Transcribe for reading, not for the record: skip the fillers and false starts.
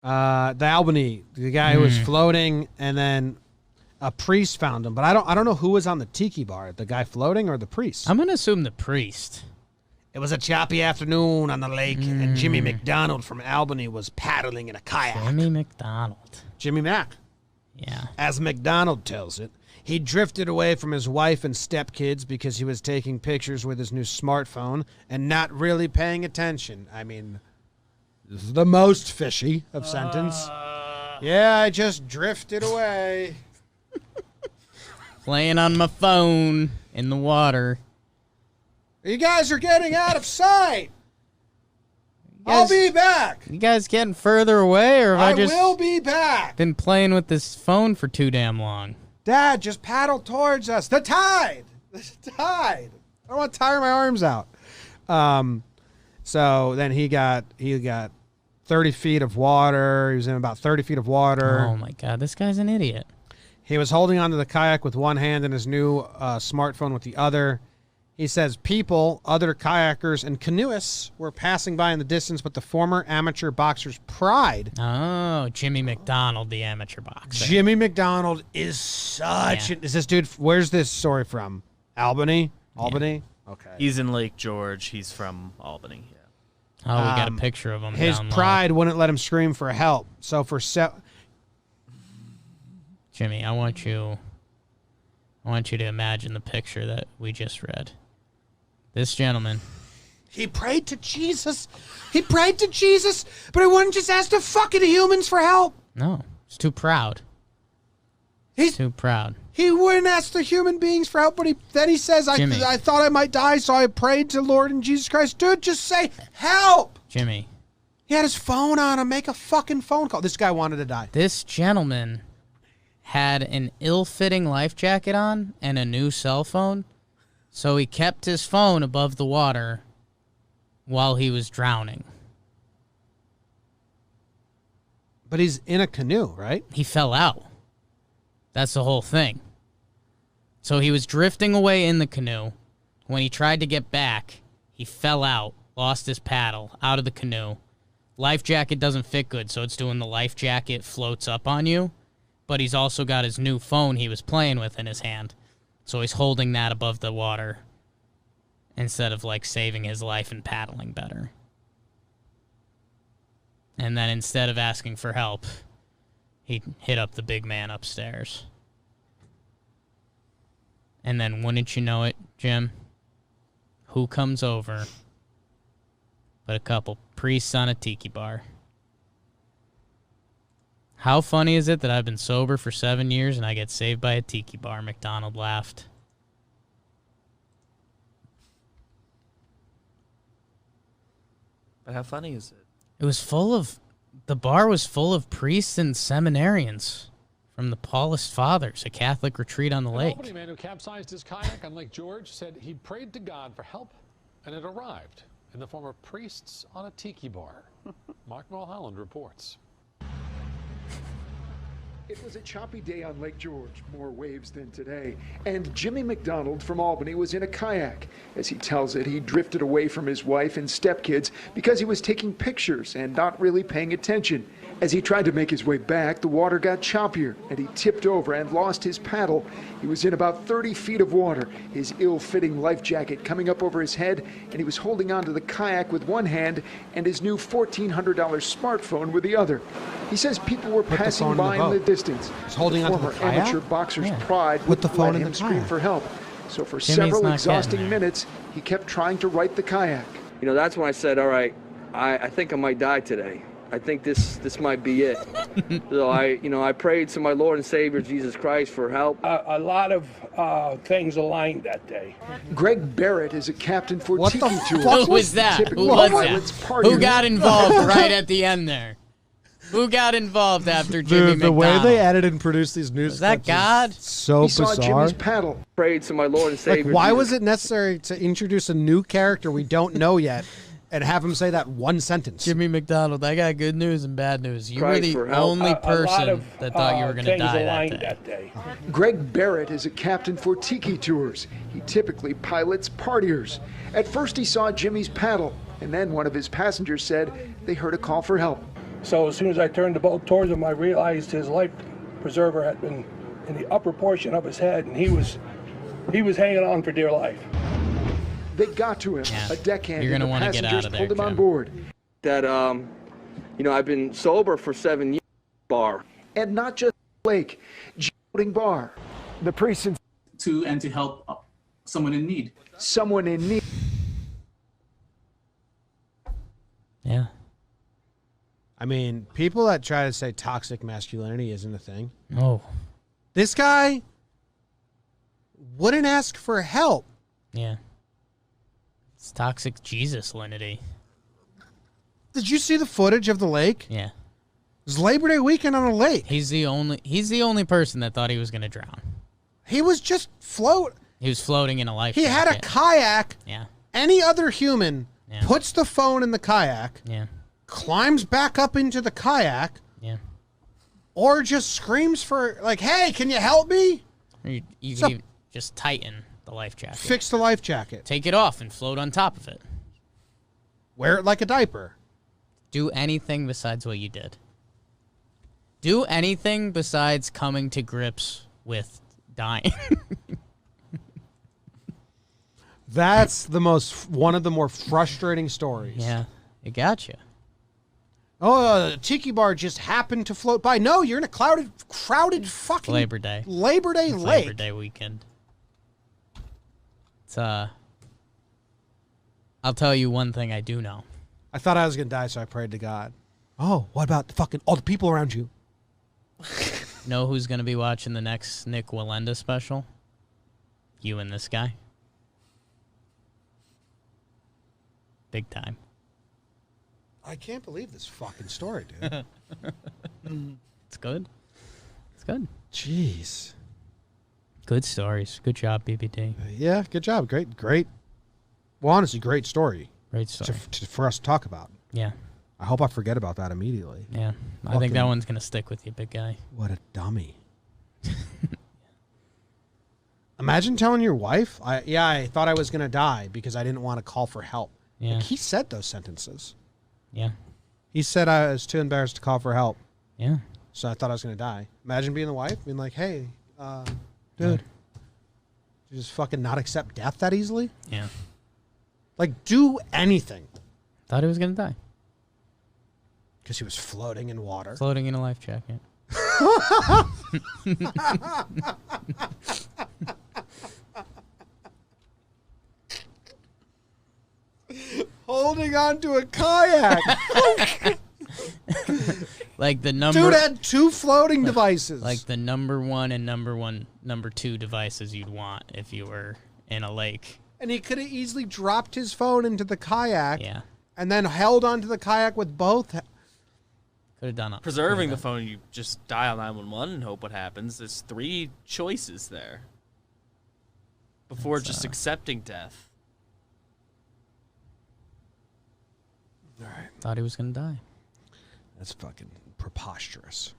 The Albany, the guy who was floating, and then a priest found him. But I don't know who was on the tiki bar, the guy floating or the priest. I'm gonna assume the priest. It was a choppy afternoon on the lake, and Jimmy McDonald from Albany was paddling in a kayak. Jimmy McDonald. Jimmy Mac. Yeah. As McDonald tells it, he drifted away from his wife and stepkids because he was taking pictures with his new smartphone and not really paying attention. I mean, this is the most fishy of sentence. Yeah, I just drifted away. Playing on my phone in the water. You guys are getting out of sight. I'll be back. You guys getting further away, or have I just will be back. Been playing with this phone for too damn long? Dad, just paddle towards us. The tide. The tide. I don't want to tire my arms out. So then he got 30 feet of water. He was in about 30 feet of water. Oh my God, this guy's an idiot. He was holding onto the kayak with one hand and his new smartphone with the other. He says people, other kayakers, and canoeists were passing by in the distance, but the former amateur boxer's pride. Oh, Jimmy McDonald, the amateur boxer. Jimmy McDonald is such is this dude, where's this story from? Albany? Albany? Yeah. Okay. He's in Lake George. He's from Albany. Yeah. Oh, we got a picture of him. His down pride low. wouldn't let him scream for help. So for Jimmy, I want you to imagine the picture that we just read. This gentleman. He prayed to Jesus. He prayed to Jesus, but he wouldn't just ask the fucking humans for help. No, he's too proud. He's too proud. He wouldn't ask the human beings for help, but then he says, I thought I might die, so I prayed to Lord and Jesus Christ. Dude, just say, help! Jimmy. He had his phone on him. Make a fucking phone call. This guy wanted to die. This gentleman had an ill-fitting life jacket on and a new cell phone, so he kept his phone above the water while he was drowning. But he's in a canoe, right? He fell out. That's the whole thing. So he was drifting away in the canoe. When he tried to get back, he fell out, lost his paddle, out of the canoe. Life jacket doesn't fit good, so it's doing the life jacket floats up on you. But he's also got his new phone he was playing with in his hand. So he's holding that above the water instead of, like, saving his life and paddling better. And then instead of asking for help, he hit up the big man upstairs. And then, wouldn't you know it, Jim, who comes over but a couple priests on a tiki bar? How funny is it that I've been sober for 7 years and I get saved by a tiki bar? McDonald laughed. But how funny is it? It was the bar was full of priests and seminarians from the Paulist Fathers, a Catholic retreat on the lake. An Albany man who capsized his kayak on Lake George said he prayed to God for help, and it arrived in the form of priests on a tiki bar. Mark Mulholland reports. It was a choppy day on Lake George, more waves than today. And Jimmy McDonald from Albany was in a kayak. As he tells it, he drifted away from his wife and stepkids because he was taking pictures and not really paying attention. As he tried to make his way back, the water got choppier and he tipped over and lost his paddle. He was in about 30 feet of water, his ill-fitting life jacket coming up over his head, and he was holding onto the kayak with one hand and his new $1,400 smartphone with the other. He says people were passing by in the distance. He's holding onto the kayak? Amateur boxer's pride wouldn't let him scream for help. So for several exhausting minutes, he kept trying to right the kayak. You know, that's when I said, all right, I think I might die today. I think this might be it. So I prayed to my Lord and Savior Jesus Christ for help. A lot of things aligned that day. Greg Barrett is a captain for Tiki Tours. Who was that? Who was that? Who got involved right at the end there? Who got involved after Jimmy McDonald? The way they edited and produced these news was that God? So bizarre. He saw Jimmy's paddle. Prayed to my Lord and Savior. Like, why was it necessary to introduce a new character we don't know yet and have him say that one sentence? Jimmy McDonald, I got good news and bad news. You were the only person that thought you were going to die that day. Greg Barrett is a captain for Tiki Tours. He typically pilots partiers. At first he saw Jimmy's paddle, and then one of his passengers said they heard a call for help. So as soon as I turned the boat towards him, I realized his life preserver had been in the upper portion of his head, and he was hanging on for dear life. They got to him. Yeah. A deckhand You're and gonna the wanna get passengers out of there, pulled him on Jim. board. That, I've been sober for 7 years. Bar. And not just Lake, floating bar. The priest and to help someone in need. someone in need. Yeah. I mean, people that try to say toxic masculinity isn't a thing. Oh. This guy wouldn't ask for help. Yeah. It's toxic Jesus linity. Did you see the footage of the lake? Yeah. It was Labor Day weekend on a lake. He's the only person that thought he was gonna drown. He was just float. He was floating in a life He had a jacket. kayak. Yeah. Any other human Yeah. puts the phone in the kayak, Yeah. climbs back up into the kayak, Yeah. or just screams for, like, hey, can you help me? Or you So- could even just tighten the life jacket. Fix the life jacket. Take it off and float on top of it. Wear it like a diaper. Do anything besides what you did. Do anything besides coming to grips with dying. That's one of the more frustrating stories. Yeah, it got you. Oh, the Tiki bar just happened to float by. No, you're in a crowded fucking Labor Day. Labor Day It's lake. Labor Day weekend. It's I'll tell you one thing I do know. I thought I was gonna die, so I prayed to God. Oh, what about all the people around you? Know who's gonna be watching the next Nick Wallenda special? You and this guy. Big time. I can't believe this fucking story, dude. It's good. It's good. Jeez. Good stories. Good job, BBD. Yeah, good job. Great. Well, honestly, great story Great story. for us to talk about. Yeah. I hope I forget about that immediately. Yeah. I think that one's gonna stick with you, big guy. What a dummy. Imagine telling your wife, I thought I was going to die because I didn't want to call for help. Yeah. Like, he said those sentences. Yeah. He said I was too embarrassed to call for help, Yeah. so I thought I was going to die. Imagine being the wife, being like, hey, dude, you just fucking not accept death that easily? Yeah. Like, do anything. Thought he was gonna die. Because he was floating in water. Floating in a life jacket. Holding on to a kayak. Like the number Dude had two floating devices. like the number 1 and number 2 devices you'd want if you were in a lake. And he could have easily dropped his phone into the kayak Yeah. and then held onto the kayak with both. Could have done it. Preserving the phone, you just dial 911 and hope what happens. There's 3 choices there before just accepting death. All right. Thought he was gonna die. That's fucking preposterous.